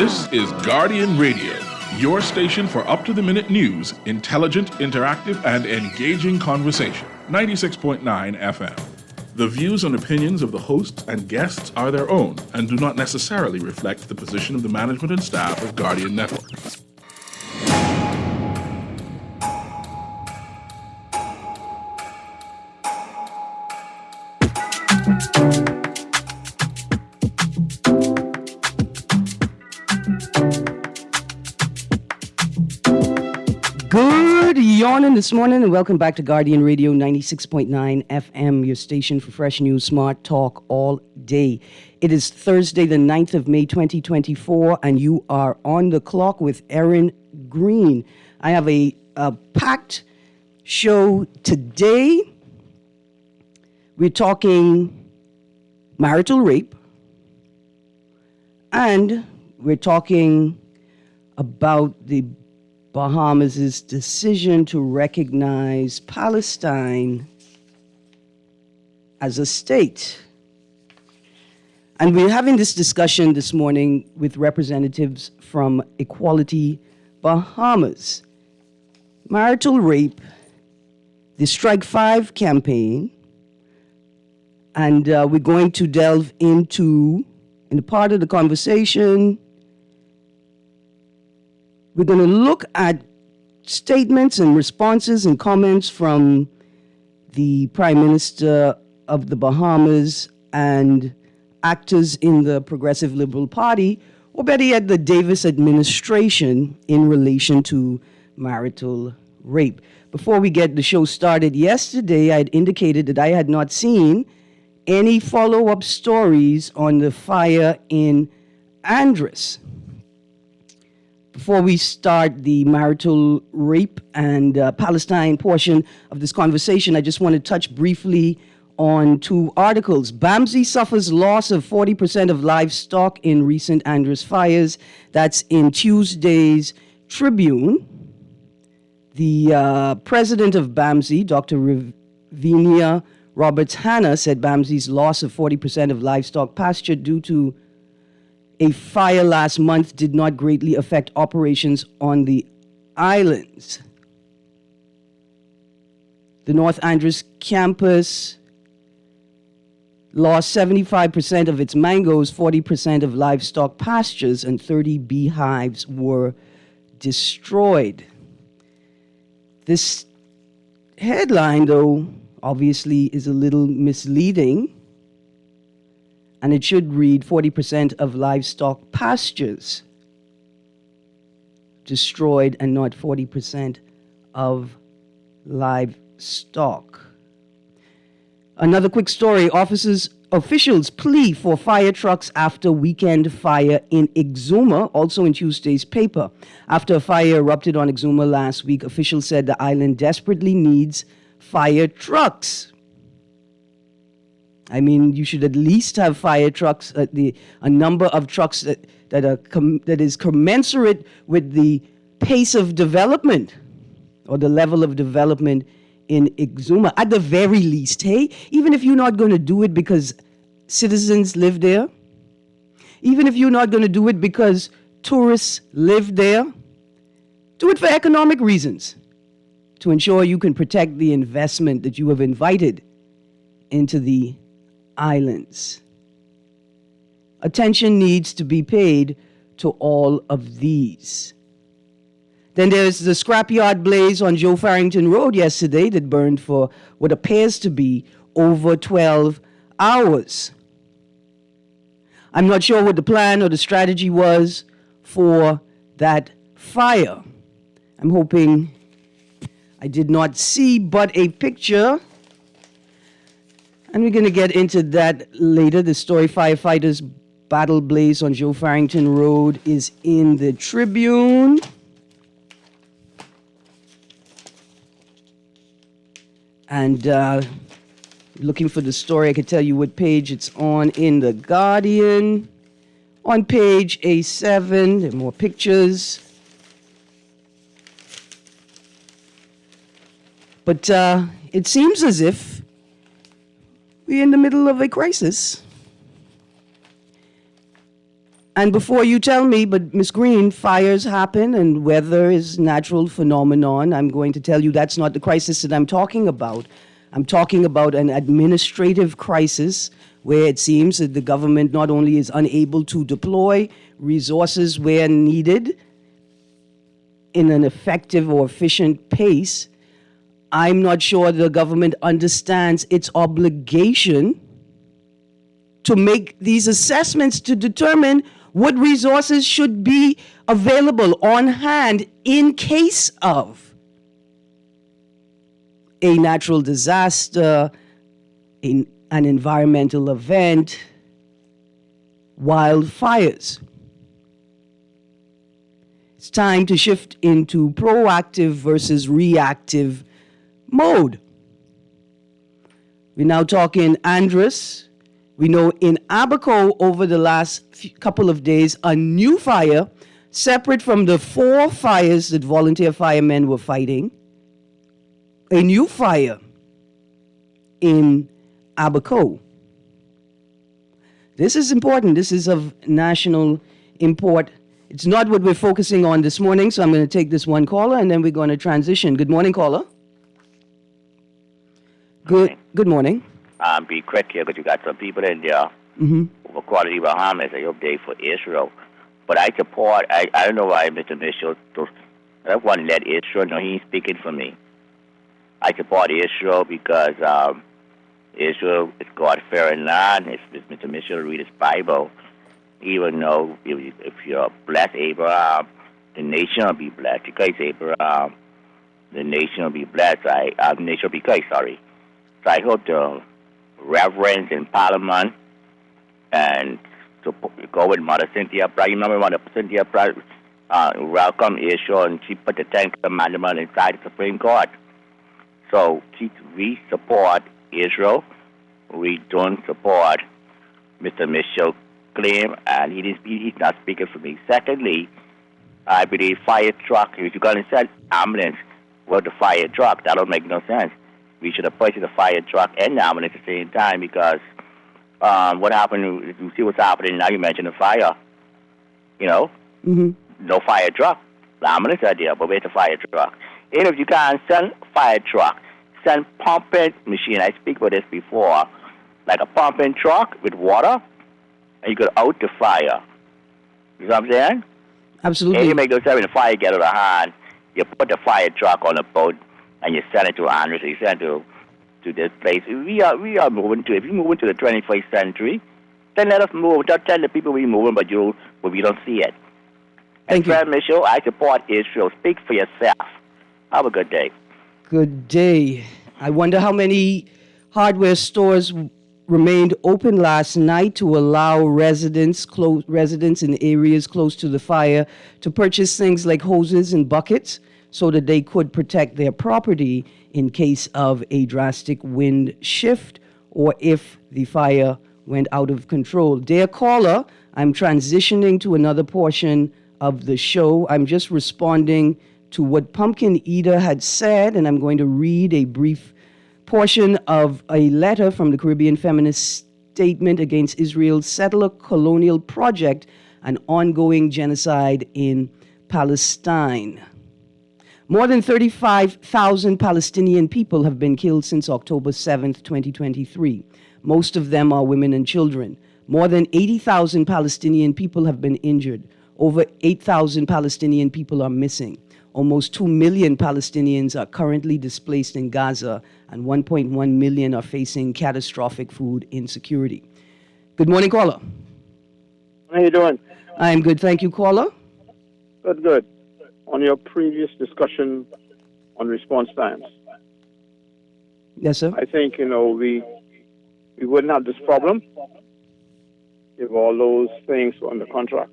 This is Guardian Radio, your station for up-to-the-minute news, intelligent, interactive, and engaging conversation. 96.9 FM. The views and opinions of the hosts and guests are their own and do not necessarily reflect the position of the management and staff of Guardian Network. Good yawning this morning and welcome back to Guardian Radio 96.9 FM, your station for fresh news, smart talk all day. It is Thursday, the 9th of May, 2024, and you are on the clock with Erin, Greene. I have a packed show today. We're talking marital rape, and we're talking about the Bahamas' decision to recognize Palestine as a state. And we're having this discussion this morning with representatives from Equality Bahamas. Marital rape, the Strike 5 campaign, and we're going to delve into, in the part of the conversation, we're going to look at statements and responses and comments from the Prime Minister of the Bahamas and actors in the Progressive Liberal Party, or better yet, the Davis administration in relation to marital rape. Before we get the show started, yesterday I had indicated that I had not seen any follow-up stories on the fire in Andros. Before we start the marital rape and Palestine portion of this conversation, I just want to touch briefly on two articles. BAMSI suffers loss of 40% of livestock in recent Andros fires. That's in Tuesday's Tribune. The president of BAMSI, Dr. Ravinia Roberts-Hanna, said BAMSI's loss of 40% of livestock pasture due to a fire last month did not greatly affect operations on the islands. The North Andros campus lost 75% of its mangoes, 40% of livestock pastures, and 30 beehives were destroyed. This headline, though, obviously is a little misleading. And it should read 40% of livestock pastures destroyed and not 40% of livestock. Another quick story. Officials plea for fire trucks after weekend fire in Exuma, also in Tuesday's paper. After a fire erupted on Exuma last week, officials said the island desperately needs fire trucks. I mean, you should at least have fire trucks, a number of trucks that is commensurate with the pace of development or the level of development in Exuma. At the very least, hey, even if you're not going to do it because citizens live there, even if you're not going to do it because tourists live there, do it for economic reasons to ensure you can protect the investment that you have invited into the islands. Attention needs to be paid to all of these. Then there's the scrapyard blaze on Joe Farrington Road yesterday that burned for what appears to be over 12 hours. I'm not sure what the plan or the strategy was for that fire. I'm hoping I did not see but a picture. And we're going to get into that later. The story, Firefighters Battle Blaze on Joe Farrington Road, is in the Tribune. And looking for the story, I can tell you what page it's on in The Guardian. On page A7, there are more pictures. But it seems as if we're in the middle of a crisis. And before you tell me, but Miss Greene, fires happen and weather is natural phenomenon. I'm going to tell you that's not the crisis that I'm talking about. I'm talking about an administrative crisis where it seems that the government not only is unable to deploy resources where needed in an effective or efficient pace, I'm not sure the government understands its obligation to make these assessments to determine what resources should be available on hand in case of a natural disaster, an environmental event, wildfires. It's time to shift into proactive versus reactive mode. We're now talking Andros. We know in Abaco over the last couple of days, a new fire, separate from the 4 fires that volunteer firemen were fighting, a new fire in Abaco. This is important. This is of national import. It's not what we're focusing on this morning, so I'm going to take this one caller and then we're going to transition. Good morning, caller. Good morning. Be quick here because you got some people in there over Quality Bahamas. I update for Israel. But I support, I don't know why Mr. Mitchell, I don't want to let Israel know he ain't speaking for me. I support Israel because Israel is God-fearing land. If Mr. Mitchell read his Bible, he will know if you're blessed Abraham, the nation will be blessed. Because Abraham, the nation will be blessed. The nation will be cursed, sorry. So I hope the reverends in Parliament and to go with Mother Cynthia Pratt. You remember Mother Cynthia Pratt welcomed Israel and she put the 10 Commandments inside the Supreme Court. So we support Israel. We don't support Mr. Mitchell's claim, and he's not speaking for me. Secondly, I believe fire truck, if you're going to send ambulance with the fire truck, that don't make no sense. We should have purchased the fire truck and the ambulance at the same time because what happened, you see what's happening now, you mentioned the fire, no fire truck. The ambulance are there, but where's the fire truck? And if you can't send fire truck, send pumping machine. I speak about this before, like a pumping truck with water, and you could out the fire. You know what I'm saying? Absolutely. And you make those when the fire get out of hand, you put the fire truck on a boat and you send it to Andros, you send it to this place. We are moving to, if you move into the 21st century, then let us move. Don't tell the people we're moving, but we don't see it. Thank you. Friend Michelle, I support Israel. Speak for yourself. Have a good day. Good day. I wonder how many hardware stores remained open last night to allow residents in areas close to the fire to purchase things like hoses and buckets so that they could protect their property in case of a drastic wind shift or if the fire went out of control. Dear caller, I'm transitioning to another portion of the show. I'm just responding to what Pumpkin Eater had said, and I'm going to read a brief portion of a letter from the Caribbean Feminist Statement against Israel's settler colonial project and ongoing genocide in Palestine. More than 35,000 Palestinian people have been killed since October 7th, 2023. Most of them are women and children. More than 80,000 Palestinian people have been injured. Over 8,000 Palestinian people are missing. Almost 2 million Palestinians are currently displaced in Gaza, and 1.1 million are facing catastrophic food insecurity. Good morning, caller. How you doing? I'm good, thank you, caller. Good. On your previous discussion on response times, Yes, sir. I think, we wouldn't have this problem if all those things were under contract.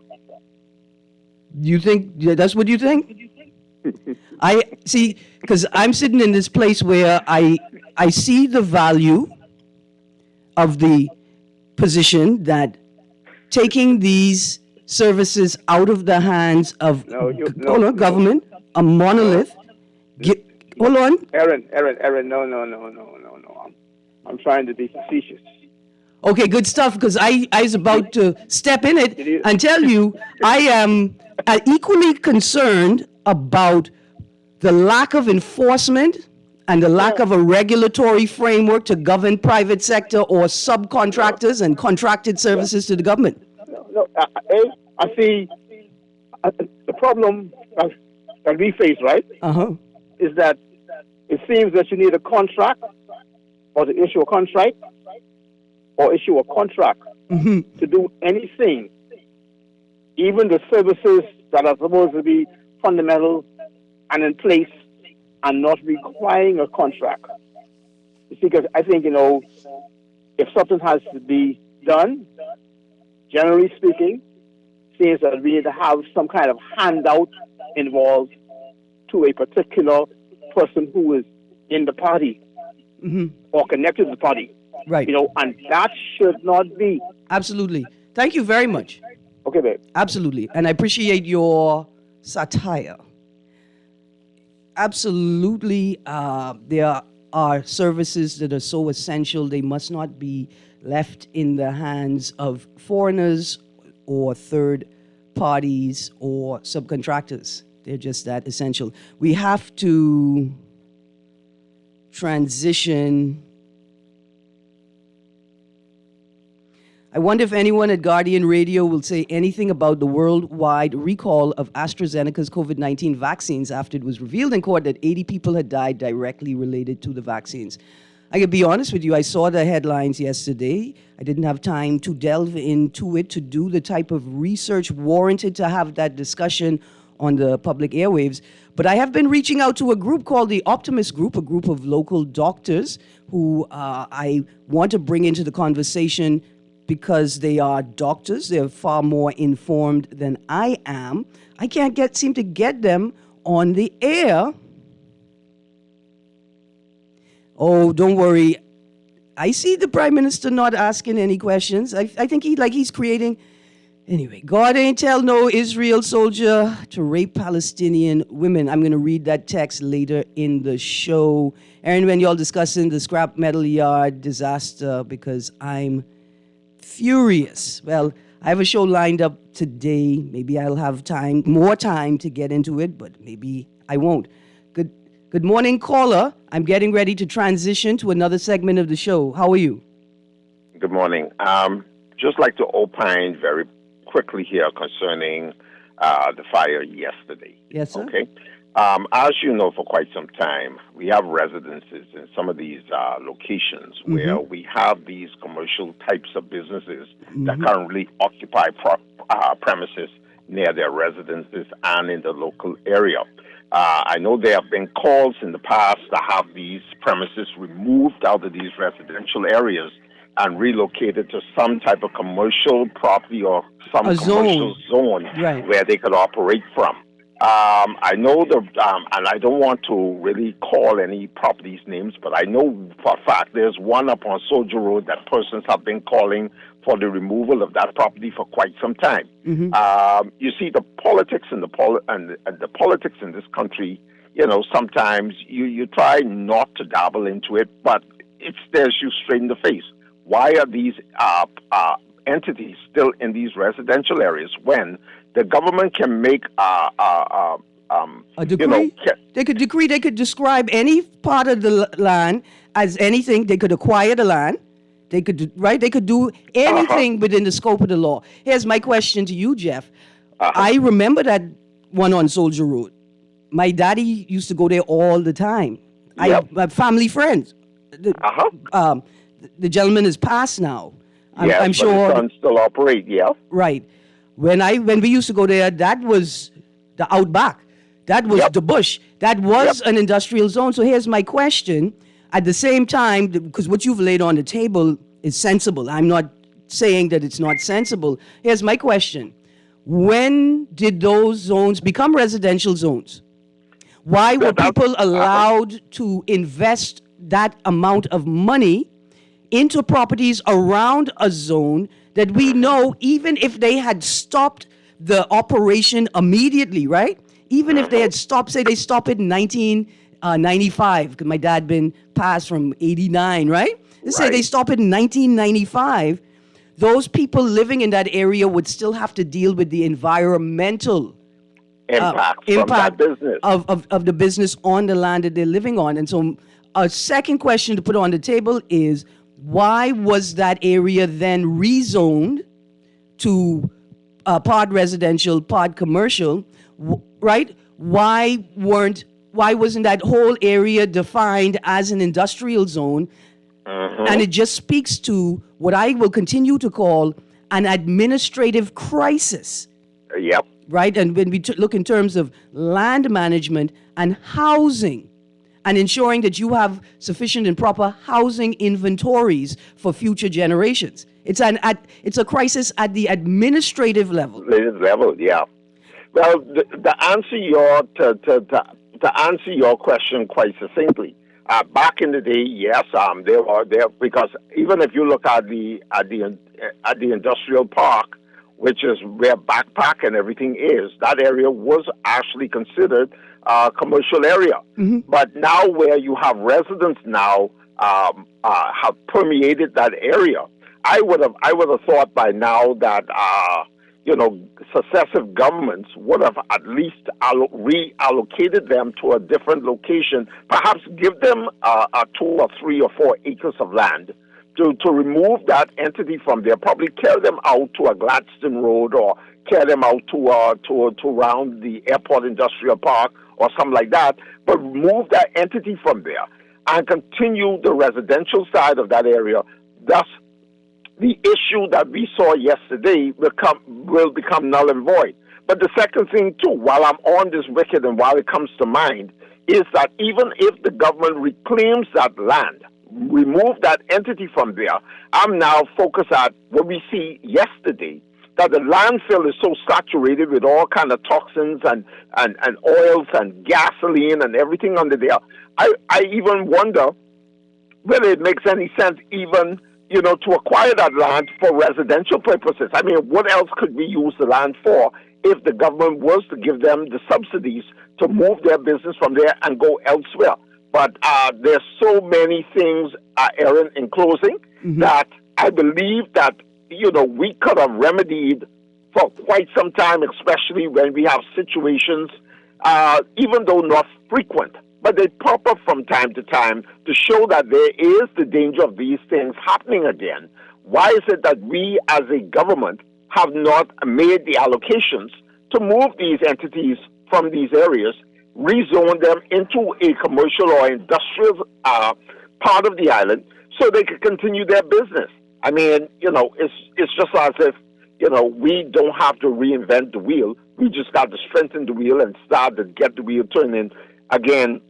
You think that's what you think? I see, because I'm sitting in this place where I see the value of the position that taking these services out of the hands of government, a monolith. Hold on. Erin, no. I'm trying to be facetious. Okay, good stuff, because I was about to step in it and tell you I am equally concerned about the lack of enforcement and the lack of a regulatory framework to govern private sector or subcontractors and contracted services to the government. No, I see the problem that we face, right, is that it seems that you need a contract or to issue a contract or issue a contract to do anything, even the services that are supposed to be fundamental and in place and not requiring a contract. You see, because I think, if something has to be done, generally speaking, seems that we need to have some kind of handout involved to a particular person who is in the party or connected to the party. Right. And that should not be. Absolutely. Thank you very much. Okay, babe. Absolutely. And I appreciate your satire. Absolutely. There are services that are so essential, they must not be left in the hands of foreigners or third parties or subcontractors. They're just that essential. We have to transition. I wonder if anyone at Guardian Radio will say anything about the worldwide recall of AstraZeneca's COVID-19 vaccines after it was revealed in court that 80 people had died directly related to the vaccines. I can be honest with you, I saw the headlines yesterday. I didn't have time to delve into it, to do the type of research warranted to have that discussion on the public airwaves. But I have been reaching out to a group called the Optimist Group, a group of local doctors who I want to bring into the conversation because they are doctors. They're far more informed than I am. I can't seem to get them on the air. Oh, don't worry. I see the Prime Minister not asking any questions. I think he's creating. Anyway, God ain't tell no Israel soldier to rape Palestinian women. I'm going to read that text later in the show. Erin, when y'all discussing the scrap metal yard disaster, because I'm furious. Well, I have a show lined up today. Maybe I'll have more time to get into it, but maybe I won't. Good morning, caller. I'm getting ready to transition to another segment of the show. How are you? Good morning. Just like to opine very quickly here concerning the fire yesterday. Yes, sir. Okay. As you know, for quite some time, we have residences in some of these locations where we have these commercial types of businesses that currently occupy premises near their residences and in the local area. I know there have been calls in the past to have these premises removed out of these residential areas and relocated to some type of commercial property or some commercial zone where they could operate from. I know and I don't want to really call any properties names, but I know for a fact there's one up on Soldier Road that persons have been calling for the removal of that property for quite some time. You see, the politics and the politics in this country, sometimes you try not to dabble into it, but it stares you straight in the face. Why are these entities still in these residential areas when the government can make a decree? They could describe any part of the land as anything. They could acquire the land. They could, They could do anything within the scope of the law. Here's my question to you, Jeff. I remember that one on Soldier Road. My daddy used to go there all the time. I have family friends. The gentleman is passed now. I'm sure. But the son still operate, Right. When we used to go there, that was the outback. That was the bush. That was an industrial zone. So here's my question. At the same time, because what you've laid on the table is sensible. I'm not saying that it's not sensible. Here's my question. When did those zones become residential zones? Why were people allowed to invest that amount of money into properties around a zone that we know, even if they had stopped the operation immediately, right? Even if they had stopped, say they stopped it in 1995, because my dad been passed from 89, right? Let's say they stop it in 1995, those people living in that area would still have to deal with the environmental impact from that business. Of the business on the land that they're living on. And so a second question to put on the table is, why was that area then rezoned to pod residential, pod commercial, right? Why wasn't that whole area defined as an industrial zone? And it just speaks to what I will continue to call an administrative crisis. Yep. Right? And when we look in terms of land management and housing, and ensuring that you have sufficient and proper housing inventories for future generations. It's a crisis at the administrative level. Yeah. Well, to answer your question quite succinctly, back in the day, yes, there because even if you look at the industrial park, which is where Backpack and everything is, that area was actually considered a commercial area. But now where you have residents now have permeated that area, I would have thought by now that successive governments would have at least reallocated them to a different location, perhaps give them 2 or 3 or 4 acres of land to remove that entity from there, probably carry them out to a Gladstone Road or carry them out to around the airport industrial park or something like that, but remove that entity from there and continue the residential side of that area. Thus, the issue that we saw yesterday will become null and void. But the second thing, too, while I'm on this wicket and while it comes to mind, is that even if the government reclaims that land, remove that entity from there, I'm now focused at what we see yesterday, that the landfill is so saturated with all kind of toxins and oils and gasoline and everything under there. I even wonder whether it makes any sense even, to acquire that land for residential purposes. I mean, what else could we use the land for if the government was to give them the subsidies to move their business from there and go elsewhere? But there's so many things, Erin, in closing, that I believe that, we could have remedied for quite some time, especially when we have situations, even though not frequent, but they pop up from time to time to show that there is the danger of these things happening again. Why is it that we as a government have not made the allocations to move these entities from these areas, rezone them into a commercial or industrial part of the island so they can continue their business? I mean, it's just as if, we don't have to reinvent the wheel. We just got to strengthen the wheel and start to get the wheel turning again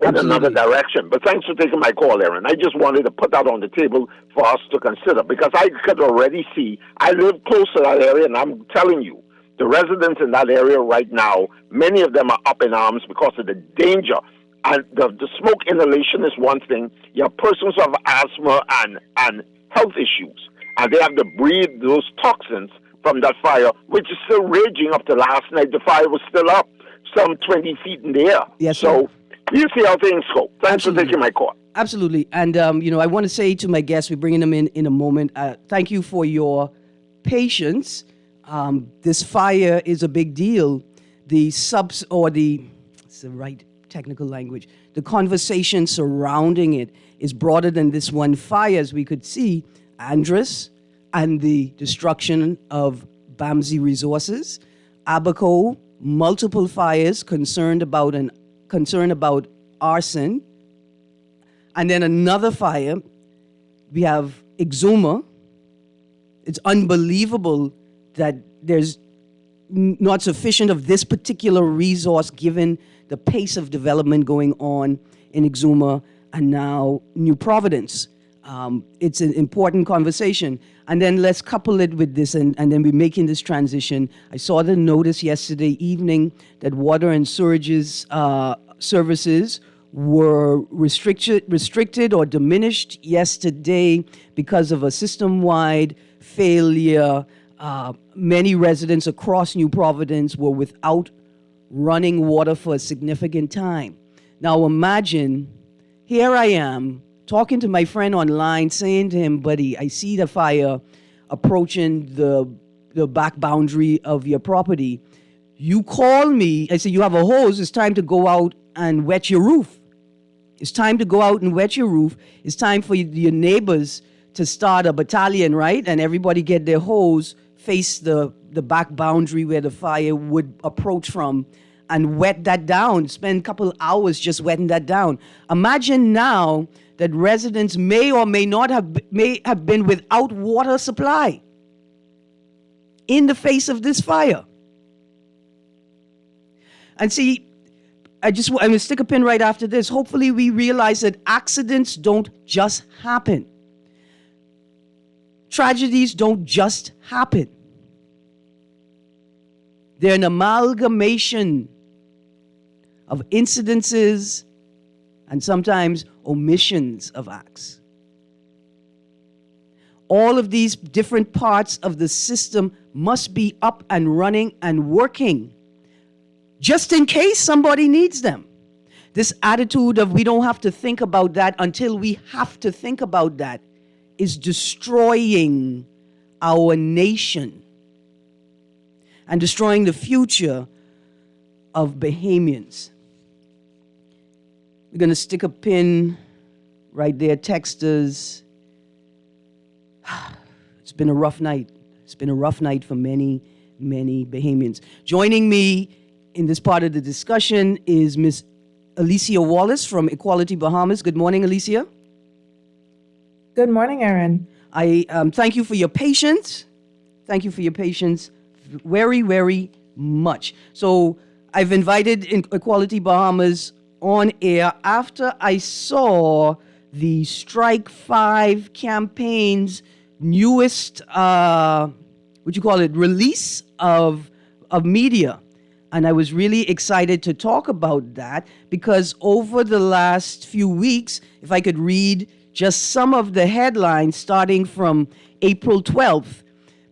in another direction. But thanks for taking my call, Erin. I just wanted to put that on the table for us to consider, because I could already see, I live close to that area, and I'm telling you, the residents in that area right now, many of them are up in arms because of the danger. And the smoke inhalation is one thing. You have persons who have asthma and health issues, and they have to breathe those toxins from that fire, which is still raging up to last night. The fire was still up some 20 feet in the air. Yes, so you see how things go. Thanks Absolutely. for taking my call. Absolutely. And, I want to say to my guests, we're bringing them in a moment, thank you for your patience. This fire is a big deal. It's the right technical language, the conversation surrounding it is broader than this one fire, as we could see. Andrus and the destruction of Bamsey resources, Abaco, multiple fires, concern about arson, and then another fire. We have Exuma. It's unbelievable that there's not sufficient of this particular resource given the pace of development going on in Exuma and now New Providence. It's an important conversation. And then let's couple it with this, and then we're making this transition. I saw the notice yesterday evening that water and sewerage services were restricted or diminished yesterday because of a system-wide failure. Many residents across New Providence were without running water for a significant time. Now imagine, here I am talking to my friend online, saying to him, buddy, I see the fire approaching the back boundary of your property. You call me. I said, you have a hose. It's time to go out and wet your roof. It's time to go out and wet your roof. It's time for your neighbors to start a battalion, right? And everybody get their hose, face the back boundary where the fire would approach from, and wet that down. Spend a couple hours just wetting that down. Imagine now that residents may or may not have been without water supply in the face of this fire. And see, I'm going to stick a pin right after this. Hopefully we realize that accidents don't just happen. Tragedies don't just happen. They're an amalgamation of incidences and sometimes omissions of acts. All of these different parts of the system must be up and running and working, just in case somebody needs them. This attitude of we don't have to think about that until we have to think about that is destroying our nation and destroying the future of Bahamians. We're going to stick a pin right there. Texters. It's been a rough night. It's been a rough night for many, many Bahamians. Joining me in this part of the discussion is Ms. Alicia Wallace from Equality Bahamas. Good morning, Alicia. Good morning, Erin. I thank you for your patience. Thank you for your patience very, very much. So I've invited Equality Bahamas on air after I saw the Strike 5 campaign's newest, release of media. And I was really excited to talk about that because over the last few weeks, if I could read just some of the headlines starting from April 12th,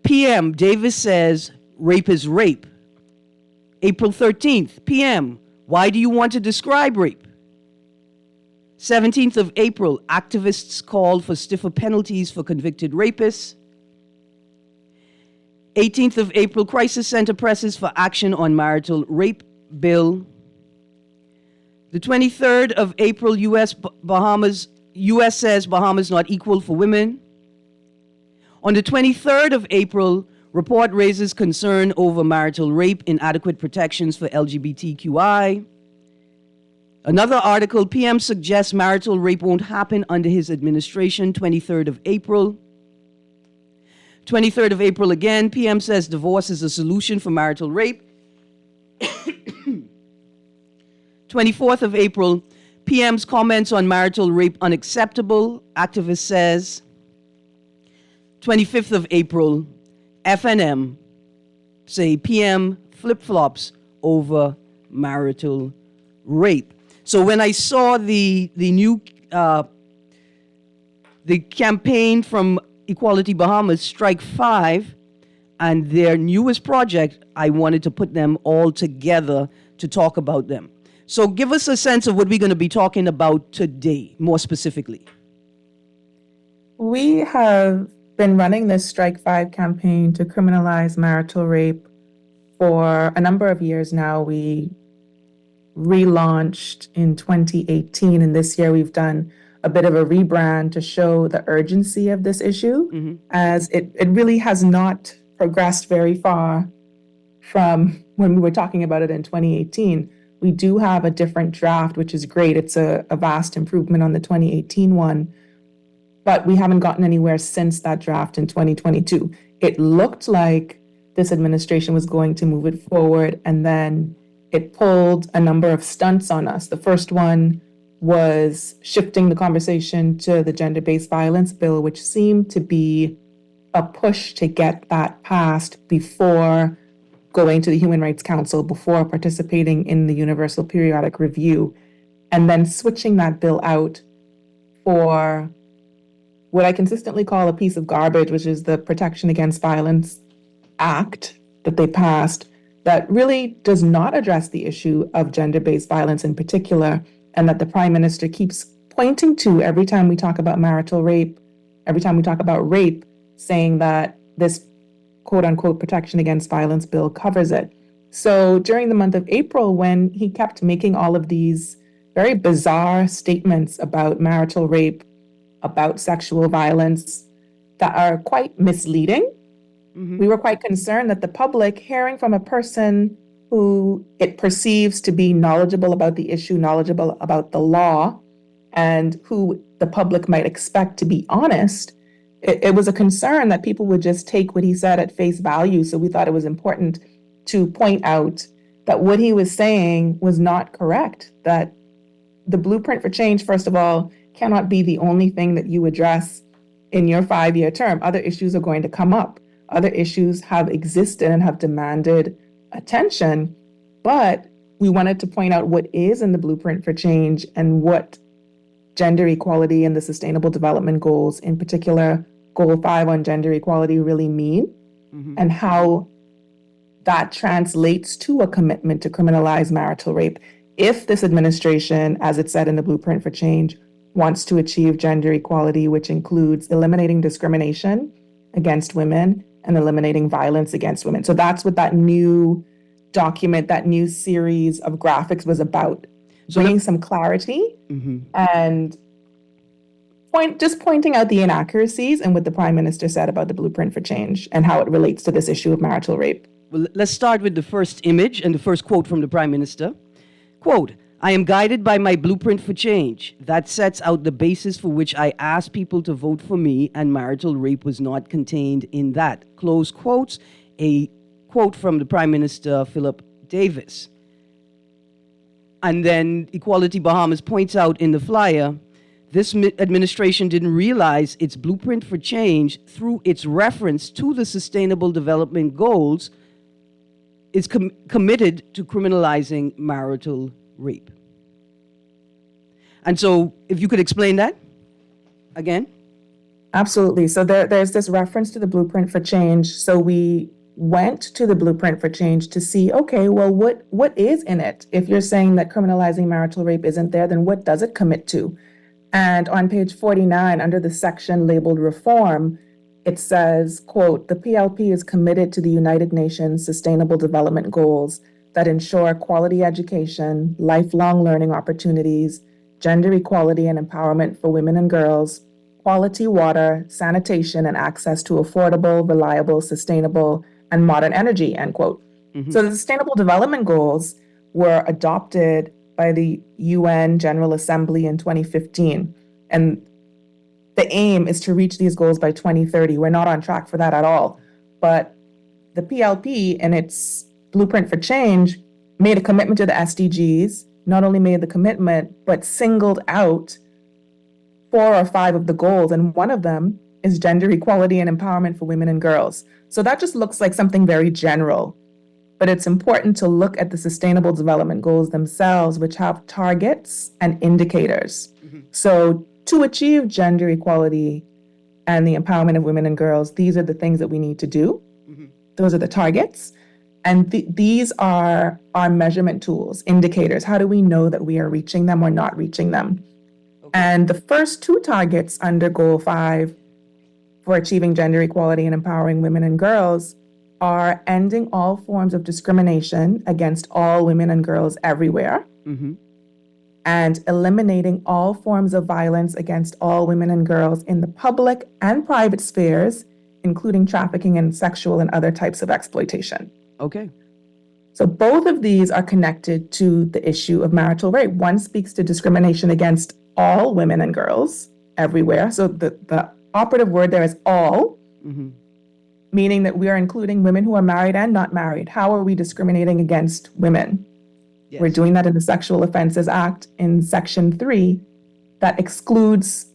PM, Davis says, rape is rape. April 13th, PM, why do you want to describe rape? 17th of April, activists called for stiffer penalties for convicted rapists. 18th of April, Crisis Center presses for action on marital rape bill. The 23rd of April, U.S. says Bahamas not equal for women. On the 23rd of April, report raises concern over marital rape, inadequate protections for LGBTQI. Another article, PM suggests marital rape won't happen under his administration, 23rd of April. 23rd of April again, PM says divorce is a solution for marital rape. 24th of April, PM's comments on marital rape unacceptable, activist says. 25th of April, FNM say PM flip-flops over marital rape. So when I saw the new the campaign from Equality Bahamas, Strike 5, and their newest project, I wanted to put them all together to talk about them. So give us a sense of what we're going to be talking about today, more specifically. We have been running this Strike 5 campaign to criminalize marital rape for a number of years now. We relaunched in 2018, and this year we've done a bit of a rebrand to show the urgency of this issue, as it really has not progressed very far from when we were talking about it in 2018. We do have a different draft, which is great. It's a vast improvement on the 2018 one, but we haven't gotten anywhere since that draft in 2022. It looked like this administration was going to move it forward, and then it pulled a number of stunts on us. The first one was shifting the conversation to the gender-based violence bill, which seemed to be a push to get that passed before going to the Human Rights Council, before participating in the Universal Periodic Review, and then switching that bill out for what I consistently call a piece of garbage, which is the Protection Against Violence Act that they passed, that really does not address the issue of gender-based violence in particular, and that the Prime Minister keeps pointing to every time we talk about marital rape, every time we talk about rape, saying that this quote unquote protection against violence bill covers it. So during the month of April, when he kept making all of these very bizarre statements about marital rape, about sexual violence that are quite misleading, we were quite concerned that the public, hearing from a person who it perceives to be knowledgeable about the issue, knowledgeable about the law, and who the public might expect to be honest, it was a concern that people would just take what he said at face value. So we thought it was important to point out that what he was saying was not correct, that the blueprint for change, first of all, cannot be the only thing that you address in your 5-year term. Other issues are going to come up. Other issues have existed and have demanded attention, but we wanted to point out what is in the blueprint for change and what gender equality and the Sustainable Development Goals, in particular, Goal 5 on gender equality, really mean, and how that translates to a commitment to criminalize marital rape. If this administration, as it said in the blueprint for change, wants to achieve gender equality, which includes eliminating discrimination against women and eliminating violence against women. So that's what that new document, that new series of graphics was about, bringing some clarity and pointing out the inaccuracies and what the Prime Minister said about the blueprint for change and how it relates to this issue of marital rape. Well, let's start with the first image and the first quote from the Prime Minister. Quote, "I am guided by my blueprint for change. That sets out the basis for which I asked people to vote for me, and marital rape was not contained in that." Close quotes, a quote from the Prime Minister, Philip Davis. And then Equality Bahamas points out in the flyer, this administration didn't realize its blueprint for change, through its reference to the Sustainable Development Goals, is committed to criminalizing marital rape. And so, if you could explain that again. Absolutely. So there's this reference to the blueprint for change. So we went to the blueprint for change to see, okay, well, what is in it? If you're saying that criminalizing marital rape isn't there, then what does it commit to? And on page 49, under the section labeled Reform, it says, quote, "The PLP is committed to the United Nations Sustainable Development Goals that ensure quality education, lifelong learning opportunities, gender equality and empowerment for women and girls, quality water, sanitation, and access to affordable, reliable, sustainable, and modern energy," end quote. So the Sustainable Development Goals were adopted by the UN General Assembly in 2015. And the aim is to reach these goals by 2030. We're not on track for that at all. But the PLP and its blueprint for change made a commitment to the SDGs, not only made the commitment, but singled out 4 or 5 of the goals. And one of them is gender equality and empowerment for women and girls. So that just looks like something very general. But it's important to look at the Sustainable Development Goals themselves, which have targets and indicators. So to achieve gender equality and the empowerment of women and girls, these are the things that we need to do. Those are the targets. And these are our measurement tools, indicators. How do we know that we are reaching them or not reaching them? Okay. And the first 2 targets under Goal 5 for achieving gender equality and empowering women and girls are ending all forms of discrimination against all women and girls everywhere, and eliminating all forms of violence against all women and girls in the public and private spheres, including trafficking and sexual and other types of exploitation. Okay. So both of these are connected to the issue of marital rape. One speaks to discrimination against all women and girls everywhere. So the operative word there is all, meaning that we are including women who are married and not married. How are we discriminating against women? Yes. We're doing that in the Sexual Offences Act in Section 3 that excludes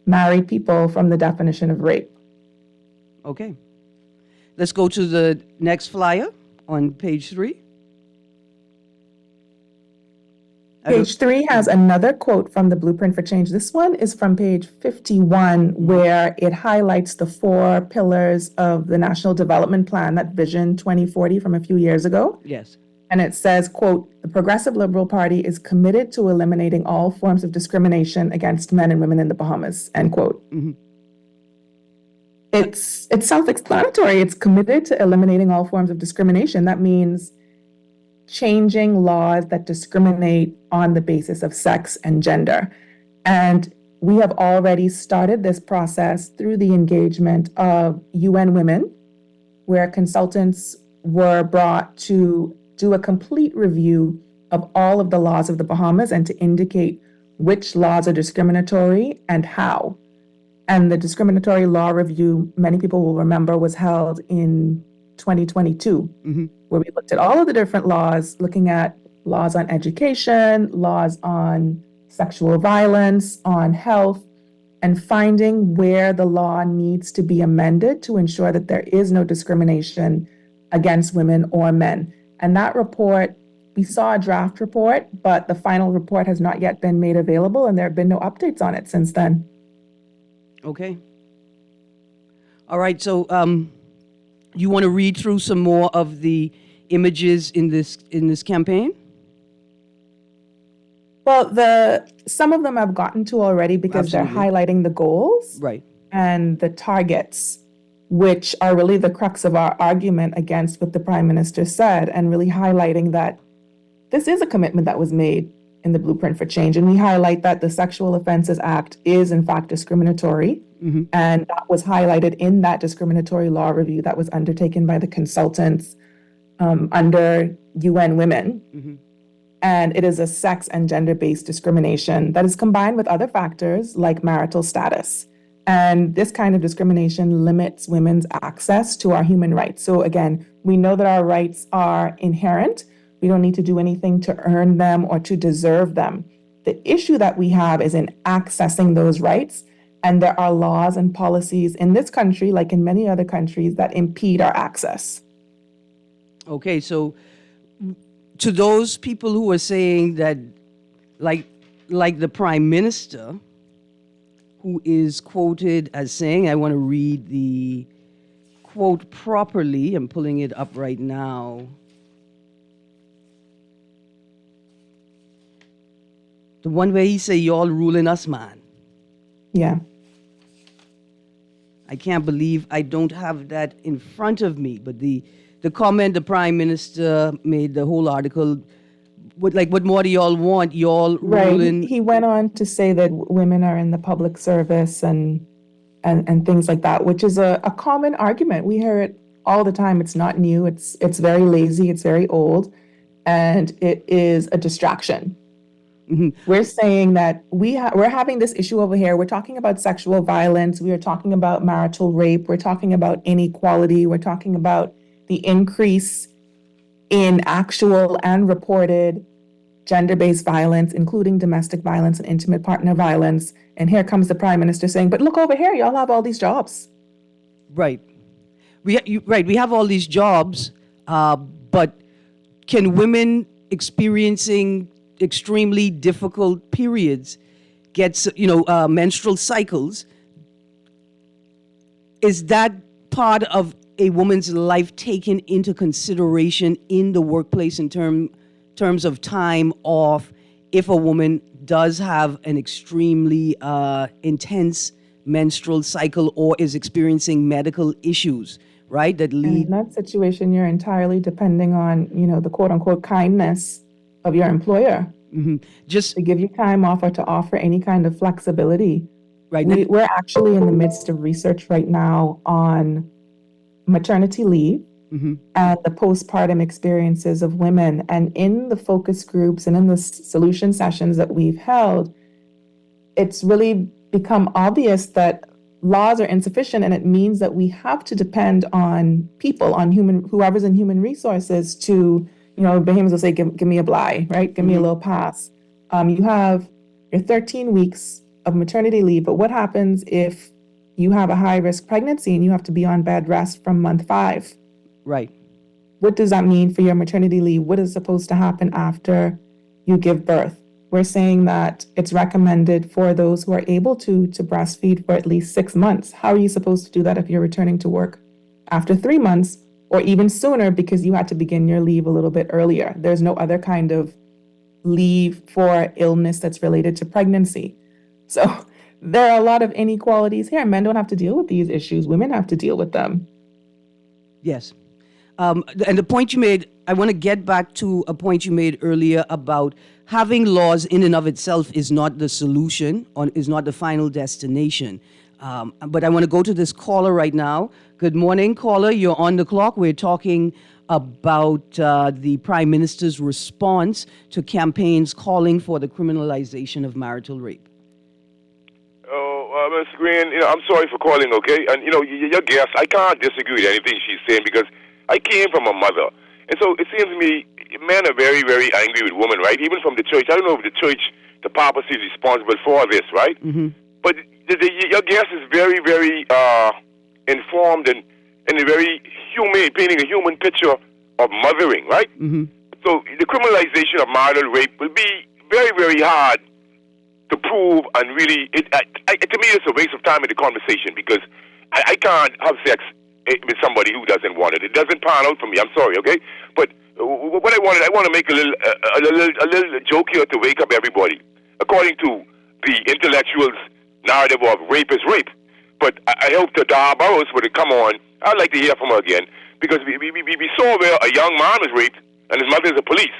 married people from the definition of rape. Okay. Let's go to the next flyer on page 3. Page 3 has another quote from the Blueprint for Change. This one is from page 51, where it highlights the 4 pillars of the National Development Plan, that Vision 2040 from a few years ago. Yes. And it says, quote, "The Progressive Liberal Party is committed to eliminating all forms of discrimination against men and women in the Bahamas," end quote. Mm-hmm. It's self-explanatory. It's committed to eliminating all forms of discrimination. That means changing laws that discriminate on the basis of sex and gender. And we have already started this process through the engagement of UN Women, where consultants were brought to do a complete review of all of the laws of the Bahamas and to indicate which laws are discriminatory and how. And the discriminatory law review, many people will remember, was held in 2022, where we looked at all of the different laws, looking at laws on education, laws on sexual violence, on health, and finding where the law needs to be amended to ensure that there is no discrimination against women or men. And that report, we saw a draft report, but the final report has not yet been made available, and there have been no updates on it since then. Okay. All right. So, you want to read through some more of the images in this campaign? Well, some of them I've gotten to already because they're highlighting the goals, right, and the targets, which are really the crux of our argument against what the Prime Minister said, and really highlighting that this is a commitment that was made in the Blueprint for Change. And we highlight that the Sexual Offences Act is, in fact, discriminatory. And that was highlighted in that discriminatory law review that was undertaken by the consultants under UN Women. And it is a sex and gender-based discrimination that is combined with other factors like marital status. And this kind of discrimination limits women's access to our human rights. So again, we know that our rights are inherent. We don't need to do anything to earn them or to deserve them. The issue that we have is in accessing those rights. And there are laws and policies in this country, like in many other countries, that impede our access. Okay, so to those people who are saying that, like the Prime Minister, who is quoted as saying, I want to read the quote properly. I'm pulling it up right now. The one where he say, "Y'all ruling us, man." Yeah. I can't believe I don't have that in front of me, but the comment the Prime Minister made, the whole article, what more do y'all want? Y'all ruling. Right. He went on to say that women are in the public service and things like that, which is a common argument. We hear it all the time. It's not new. It's very lazy. It's very old, and it is a distraction. We're saying that we're having this issue over here. We're talking about sexual violence. We are talking about marital rape. We're talking about inequality. We're talking about the increase in actual and reported gender-based violence, including domestic violence and intimate partner violence. And here comes the Prime Minister saying, "But look over here, y'all have all these jobs." Right. We have all these jobs, but can women experiencing extremely difficult periods get, menstrual cycles, is that part of a woman's life taken into consideration in the workplace in terms of time off if a woman does have an extremely intense menstrual cycle or is experiencing medical issues, right? That lead. And in that situation, you're entirely depending on, the quote unquote kindness of your employer. Just to give you time off or to offer any kind of flexibility. Right. We're actually in the midst of research right now on maternity leave and the postpartum experiences of women. And in the focus groups and in the solution sessions that we've held, it's really become obvious that laws are insufficient, and it means that we have to depend on people, on whoever's in human resources to, Bahamians will say, give me a bly, right? Give me a little pass. You have your 13 weeks of maternity leave, but what happens if you have a high-risk pregnancy and you have to be on bed rest from month 5? Right. What does that mean for your maternity leave? What is supposed to happen after you give birth? We're saying that it's recommended for those who are able to breastfeed for at least 6 months. How are you supposed to do that if you're returning to work after 3 months or even sooner because you had to begin your leave a little bit earlier. There's no other kind of leave for illness that's related to pregnancy. So there are a lot of inequalities here. Men don't have to deal with these issues. Women have to deal with them. Yes. And the point you made, I want to get back to a point you made earlier about having laws in and of itself is not the solution, or is not the final destination. But I want to go to this caller right now. Good morning, caller. You're on the clock. We're talking about the Prime Minister's response to campaigns calling for the criminalization of marital rape. Ms. Greene, I'm sorry for calling, okay? And, your guest, I can't disagree with anything she's saying because I came from a mother. And so it seems to me men are very, very angry with women, right? Even from the church. I don't know if the church, the papacy is responsible for this, right? Mm-hmm. But your guest is very, very informed and very humane, painting a human picture of mothering, right? Mm-hmm. So the criminalization of marital rape will be very, very hard to prove, and really, to me, it's a waste of time in the conversation because I can't have sex with somebody who doesn't want it. It doesn't pan out for me. I'm sorry, okay? But what I want to make a little joke here to wake up everybody. According to the intellectuals' narrative of rape is rape, but I hope that Dar Burrows would come on. I'd like to hear from her again because we saw where a young man was raped and his mother is the police.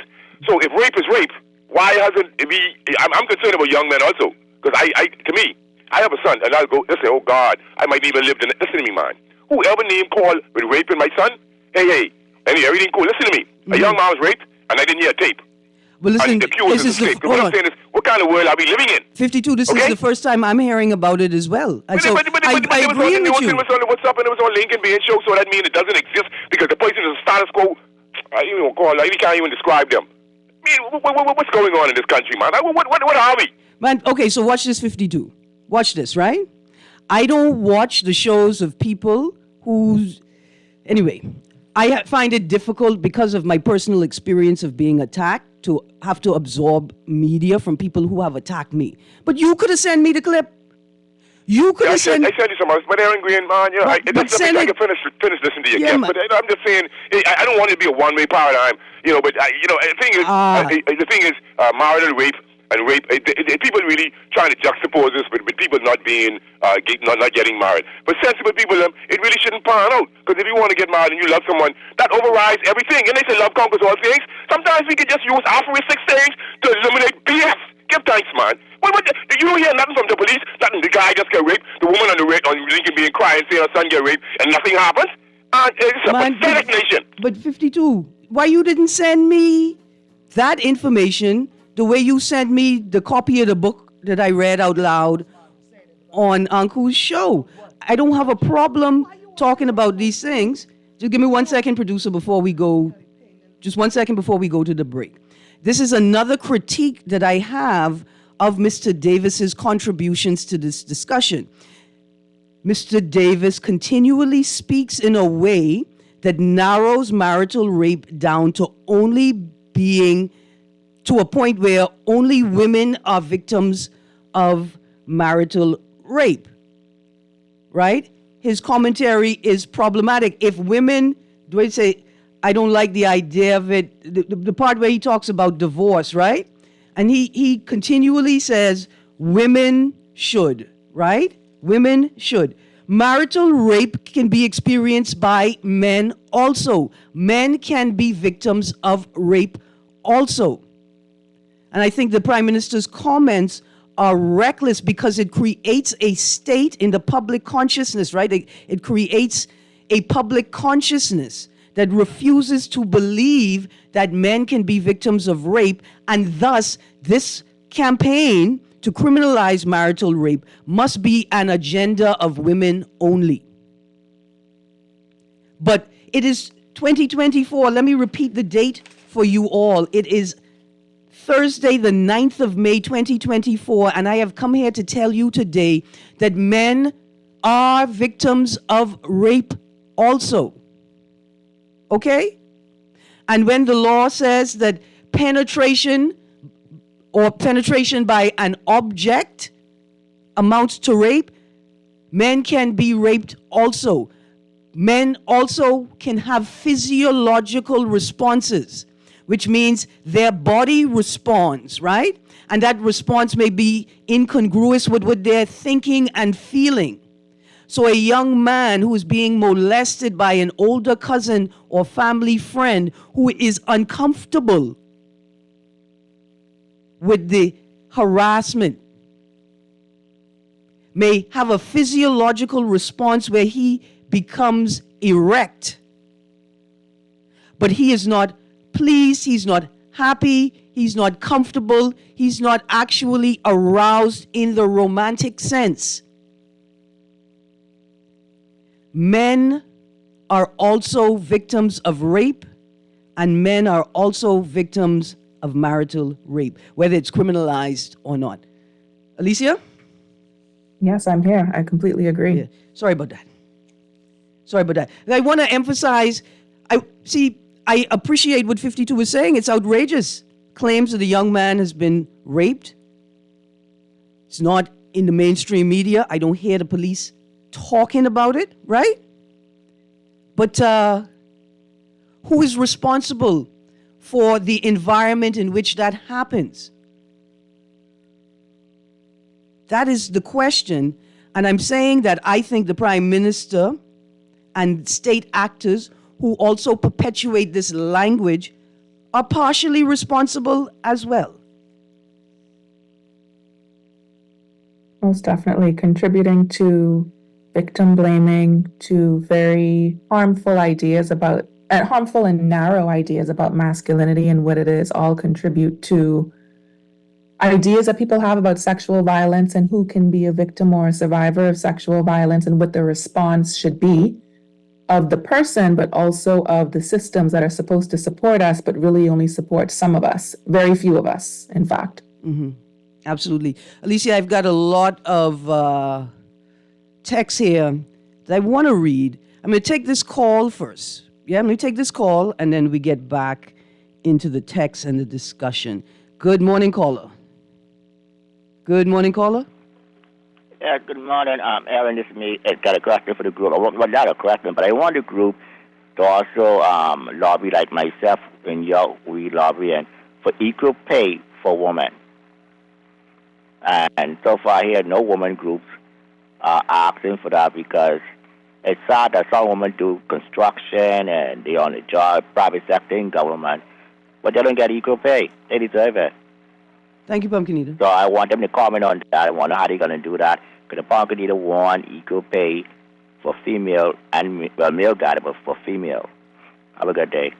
So if rape is rape, why hasn't I'm concerned about young men also because to me, I have a son and I'll go. They say, oh God, I might even live in it. Listen to me, man. Whoever name call with raping my son, hey, everything cool. Listen to me. Mm-hmm. A young man was raped and I didn't hear a tape. Well, listen, this is what I'm saying is, what kind of world are we living in? 52, this is the first time I'm hearing about it as well. And so I agree with you. It was on What's Up and it was on Lincoln being show, so that means it doesn't exist because the person is a status quo. You can't even describe them. I mean, what's going on in this country, man? What are we? Man, okay, so watch this 52. Watch this, right? I don't watch the shows of people who's... Anyway, I find it difficult because of my personal experience of being attacked to have to absorb media from people who have attacked me. But you could have sent me the clip. You could have sent... I sent you some else, but Erin Greene, man, I can finish listening to you again. But I'm just saying, I don't want it to be a one-way paradigm, but the thing is, marital rape and rape, people really trying to juxtapose this with people not being, not getting married. But sensible people, it really shouldn't pan out. Because if you want to get married and you love someone, that overrides everything. And they say love conquers all things. Sometimes we can just use aphoristic stage to eliminate BS. Give thanks, man. You don't hear nothing from the police. Nothing. The guy just get raped. The woman on Lincoln being crying, saying her son get raped, and nothing happens. It's a pathetic nation. But 52, why you didn't send me that information the way you sent me the copy of the book that I read out loud on Uncle's show? I don't have a problem talking about these things. Just give me 1 second, producer, before we go. Just 1 second before we go to the break. This is another critique that I have of Mr. Davis's contributions to this discussion. Mr. Davis continually speaks in a way that narrows marital rape down to only being to a point where only women are victims of marital rape, right? His commentary is problematic. If women, I don't like the idea of it, the part where he talks about divorce, right? And he continually says women should, right? Women should. Marital rape can be experienced by men also. Men can be victims of rape also. And I think the Prime Minister's comments are reckless because it creates a state in the public consciousness, right? It creates a public consciousness that refuses to believe that men can be victims of rape, and thus this campaign to criminalize marital rape must be an agenda of women only. But it is 2024. Let me repeat the date for you all. It is Thursday, the 9th of May, 2024, and I have come here to tell you today that men are victims of rape also. Okay? And when the law says that penetration by an object amounts to rape, men can be raped also. Men also can have physiological responses, which means their body responds, right? And that response may be incongruous with what they're thinking and feeling. So a young man who is being molested by an older cousin or family friend who is uncomfortable with the harassment may have a physiological response where he becomes erect. But he is not pleased, he's not happy, he's not comfortable, he's not actually aroused in the romantic sense. Men are also victims of rape, and men are also victims of marital rape, whether it's criminalized or not. Alicia? Yes, I'm here. I completely agree. Yeah. Sorry about that. I want to emphasize, I appreciate what 52 is saying. It's outrageous. Claims that a young man has been raped. It's not in the mainstream media. I don't hear the police talking about it, right? But who is responsible for the environment in which that happens? That is the question. And I'm saying that I think the Prime Minister and state actors who also perpetuate this language are partially responsible as well. Most definitely contributing to victim blaming, to very harmful ideas about, harmful and narrow ideas about masculinity and what it is, all contribute to ideas that people have about sexual violence and who can be a victim or a survivor of sexual violence and what the response should be of the person, but also of the systems that are supposed to support us, but really only support some of us, very few of us, in fact. Mm-hmm. Absolutely. Alicia, I've got a lot of text here that I want to read. I'm going to take this call first. Yeah, I'm going to take this call, and then we get back into the text and the discussion. Good morning, caller. Good morning, caller. Yeah, good morning, Erin. This is me. I got a question for the group. Well, not a question, but I want the group to also lobby like myself and we lobbying for equal pay for women. And so far here, no women groups are asking for that because it's sad that some women do construction and they're on the job, private sector and government, but they don't get equal pay. They deserve it. Thank you, Pumpkin Eater. So I want them to comment on that. I wonder how they're going to do that. Because the Pumpkin Eater want equal pay for female and male got it, but for female. Have a good day.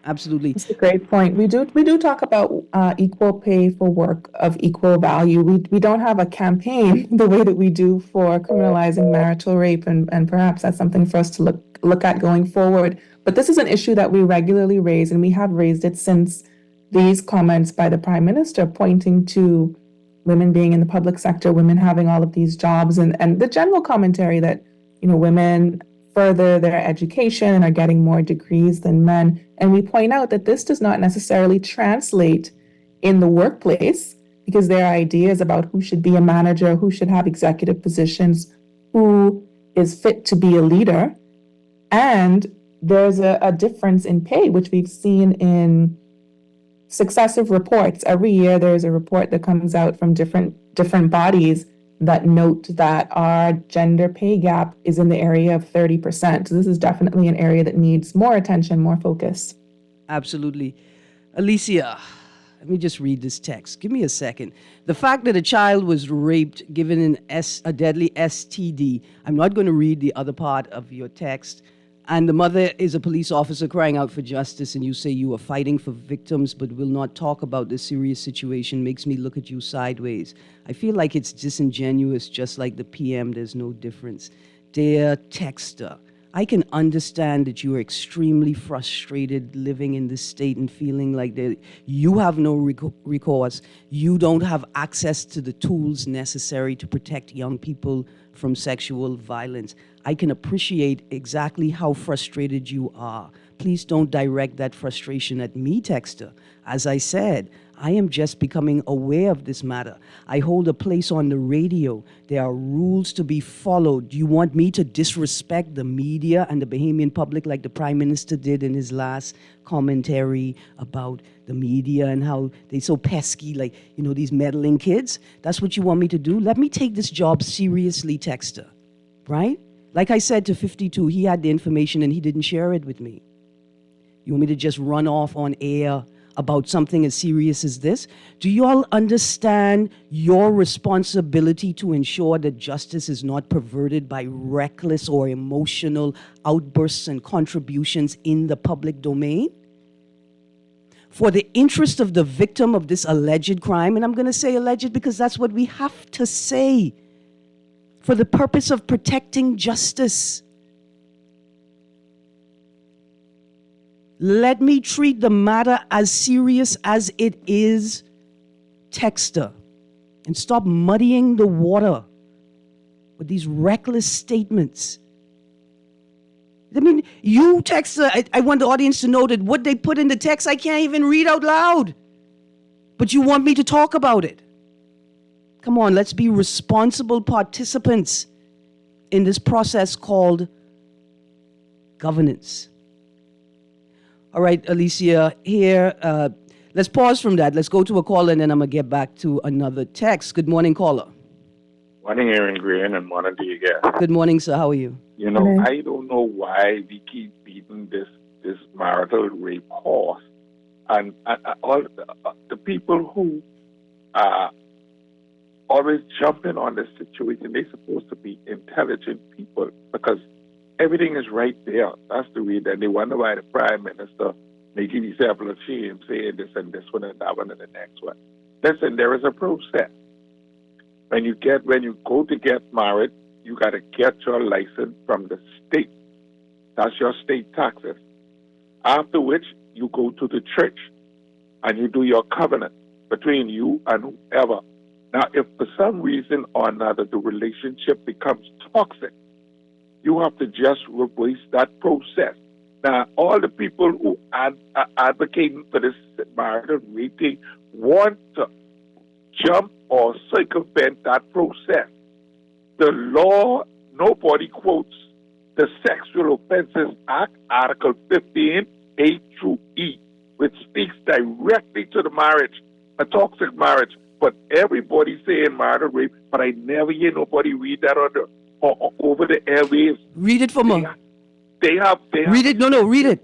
Absolutely. That's a great point. We do talk about equal pay for work of equal value. We don't have a campaign the way that we do for criminalizing marital rape, and perhaps that's something for us to look at going forward. But this is an issue that we regularly raise, and we have raised it since these comments by the Prime Minister pointing to women being in the public sector, women having all of these jobs, and the general commentary that, women further their education and are getting more degrees than men. And we point out that this does not necessarily translate in the workplace because there are ideas about who should be a manager, who should have executive positions, who is fit to be a leader. And there's a difference in pay, which we've seen in successive reports. Every year there's a report that comes out from different bodies that note that our gender pay gap is in the area of 30%. So this is definitely an area that needs more attention, more focus. Absolutely. Alicia, let me just read this text. Give me a second. The fact that a child was raped, given a deadly STD. I'm not going to read the other part of your text. And the mother is a police officer crying out for justice, and you say you are fighting for victims but will not talk about this serious situation, makes me look at you sideways. I feel like it's disingenuous, just like the PM, there's no difference. Dear texter, I can understand that you are extremely frustrated living in this state and feeling like that you have no recourse. You don't have access to the tools necessary to protect young people from sexual violence. I can appreciate exactly how frustrated you are. Please don't direct that frustration at me, texter. As I said, I am just becoming aware of this matter. I hold a place on the radio. There are rules to be followed. Do you want me to disrespect the media and the Bahamian public like the Prime Minister did in his last commentary about the media and how they're so pesky, like, these meddling kids? That's what you want me to do? Let me take this job seriously, texter, right? Like I said to 52, he had the information and he didn't share it with me. You want me to just run off on air about something as serious as this? Do you all understand your responsibility to ensure that justice is not perverted by reckless or emotional outbursts and contributions in the public domain? For the interest of the victim of this alleged crime, and I'm going to say alleged because that's what we have to say, for the purpose of protecting justice, let me treat the matter as serious as it is, texter, and stop muddying the water with these reckless statements. I mean, you, texter, I want the audience to know that what they put in the text, I can't even read out loud. But you want me to talk about it. Come on, let's be responsible participants in this process called governance. All right, Alicia, here, let's pause from that. Let's go to a caller, and then I'm going to get back to another text. Good morning, caller. Morning, Erin, Greene, and morning to you guys. Good morning, sir. How are you? I don't know why we keep beating this marital rape horse. And all the people who are always jumping on this situation, they're supposed to be intelligent people because everything is right there. That's the way that they wonder why the Prime Minister making himself look shame, saying this and this one and that one and the next one. Listen, there is a process. When you go to get married, you got to get your license from the state. That's your state taxes. After which, you go to the church and you do your covenant between you and whoever. Now, if for some reason or another the relationship becomes toxic, you have to just reverse that process. Now, all the people who are advocating for this marital rape thing want to jump or circumvent that process. The law, nobody quotes the Sexual Offences Act, Article 15, A through E, which speaks directly to the marriage, a toxic marriage. But everybody's saying marital rape, but I never hear nobody read that over the airwaves. Read it for me. They have. Read it. No, read it.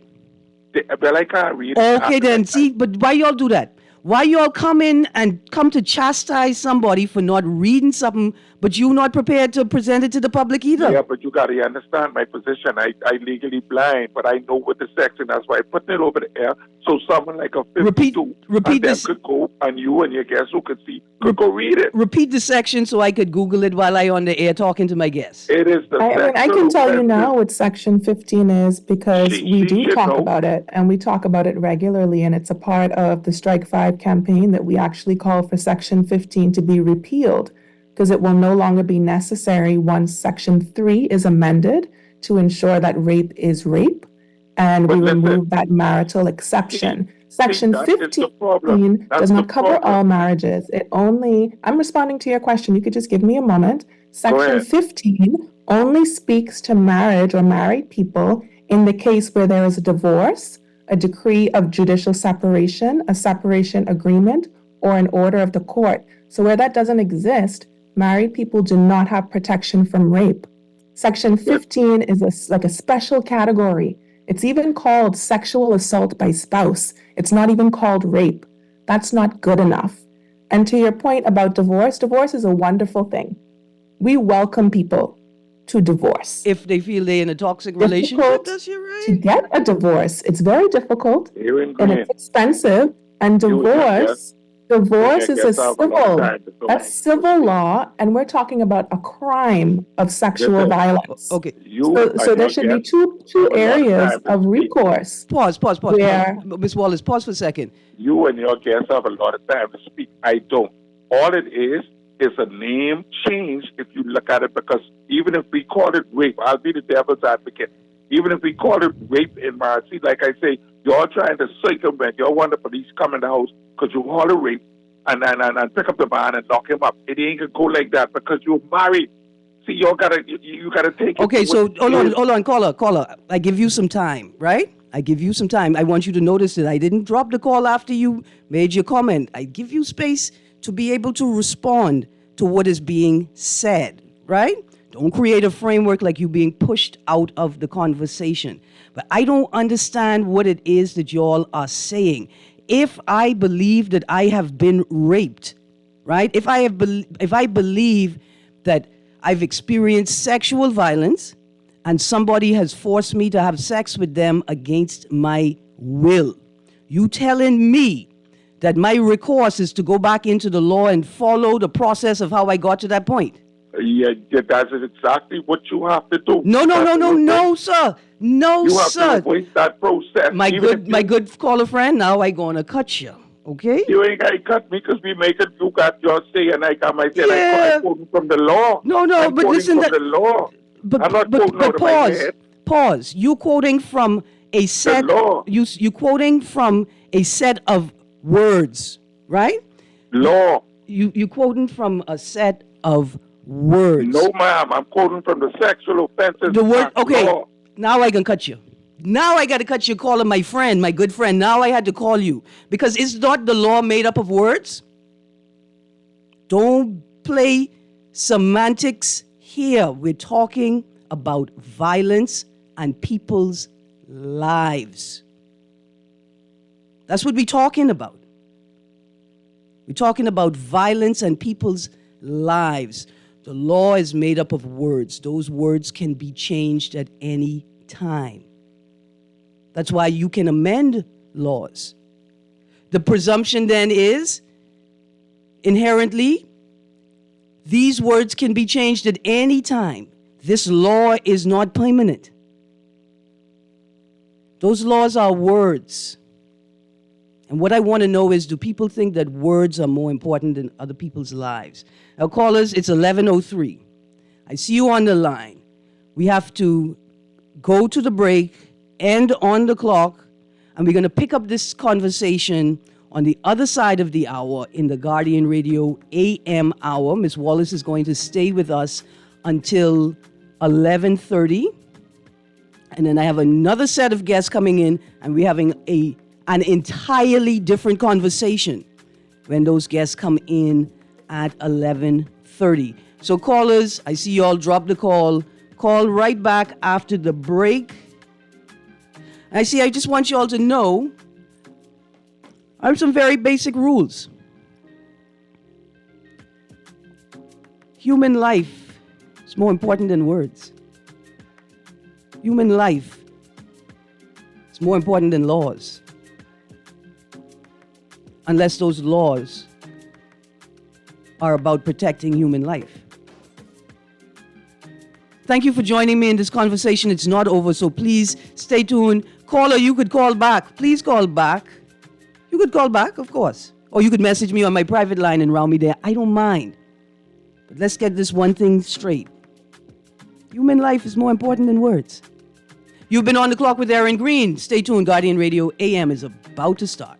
Well, I can't read it. Okay, then. See, but why y'all do that? Why y'all come to chastise somebody for not reading something, but you not prepared to present it to the public either? Yeah, but you got to understand my position. I legally blind, but I know what the section. That's why I put it over the air, so someone like a 52 repeat this. Could go, and you and your guests who could see could go read it. Repeat the section so I could Google it while I on the air talking to my guests. It is the I can tell you now what Section 15 is because we do talk about it, and we talk about it regularly, and it's a part of the Strike 5 campaign that we actually call for Section 15 to be repealed because it will no longer be necessary once Section 3 is amended to ensure that rape is rape, and we remove that marital exception. Section 15 does not cover all marriages. I'm responding to your question. You could just give me a moment. Section 15 only speaks to marriage or married people in the case where there is a divorce, a decree of judicial separation, a separation agreement, or an order of the court. So where that doesn't exist, married people do not have protection from rape. Section 15 is like a special category. It's even called sexual assault by spouse. It's not even called rape. That's not good enough. And to your point about divorce is a wonderful thing. We welcome people to divorce. If they feel they're in a toxic relationship, that's your right. To get a divorce, it's very difficult and it's expensive. And divorce is a that's civil law, and we're talking about a crime of sexual violence. Okay. So there should be two areas of recourse. Pause. Ms. Wallace, pause for a second. You and your guests have a lot of time to speak. I don't. All it is it's a name change if you look at it, because even if we call it rape, I'll be the devil's advocate. Even if we call it rape in marriage, see, like I say, you're trying to circumvent. You're wanting the police come in the house because you call it rape and pick up the man and lock him up. It ain't gonna go like that because you're married. See, you gotta take it. Okay, so hold on, caller. I give you some time, right? I give you some time. I want you to notice that I didn't drop the call after you made your comment. I give you space to be able to respond to what is being said, right? Don't create a framework like you being pushed out of the conversation. But I don't understand what it is that y'all are saying. If I believe that I have been raped, right? If I believe that I've experienced sexual violence and somebody has forced me to have sex with them against my will, you telling me that my recourse is to go back into the law and follow the process of how I got to that point? Yeah, that's exactly what you have to do. No, sir. No, you sir. You have to avoid that process. My good caller friend, now I gonna cut you, okay? You ain't gotta cut me because we make it. You got your say and I got my say. Yeah. I'm quoting from the law. No, but listen, from the law. But I'm not quoting out of my head. Pause. You quoting from a set. The law. You quoting from a set of words, right? Law. You quoting from a set of words. No, ma'am. I'm quoting from the Sexual Offenses The word. Act Okay. law. Now I can cut you. Now I got to cut you calling my friend, my good friend. Now I had to call you because is not the law made up of words? Don't play semantics here. We're talking about violence and people's lives. That's what we're talking about. We're talking about violence and people's lives. The law is made up of words. Those words can be changed at any time. That's why you can amend laws. The presumption then is, inherently, these words can be changed at any time. This law is not permanent. Those laws are words. And what I want to know is, do people think that words are more important than other people's lives? Now, callers, it's 11:03. I see you on the line. We have to go to the break, end on the clock, and we're going to pick up this conversation on the other side of the hour in the Guardian Radio AM hour. Ms. Wallace is going to stay with us until 11:30. And then I have another set of guests coming in, and we're having an entirely different conversation when those guests come in at 11:30. So callers, I see you all drop the call. Call right back after the break. I just want you all to know I have some very basic rules. Human life is more important than words. Human life is more important than laws. Unless those laws are about protecting human life. Thank you for joining me in this conversation. It's not over, so please stay tuned. Caller, you could call back. Please call back. You could call back, of course. Or you could message me on my private line and round me there. I don't mind. But let's get this one thing straight. Human life is more important than words. You've been on the clock with Erin Greene. Stay tuned. Guardian Radio AM is about to start.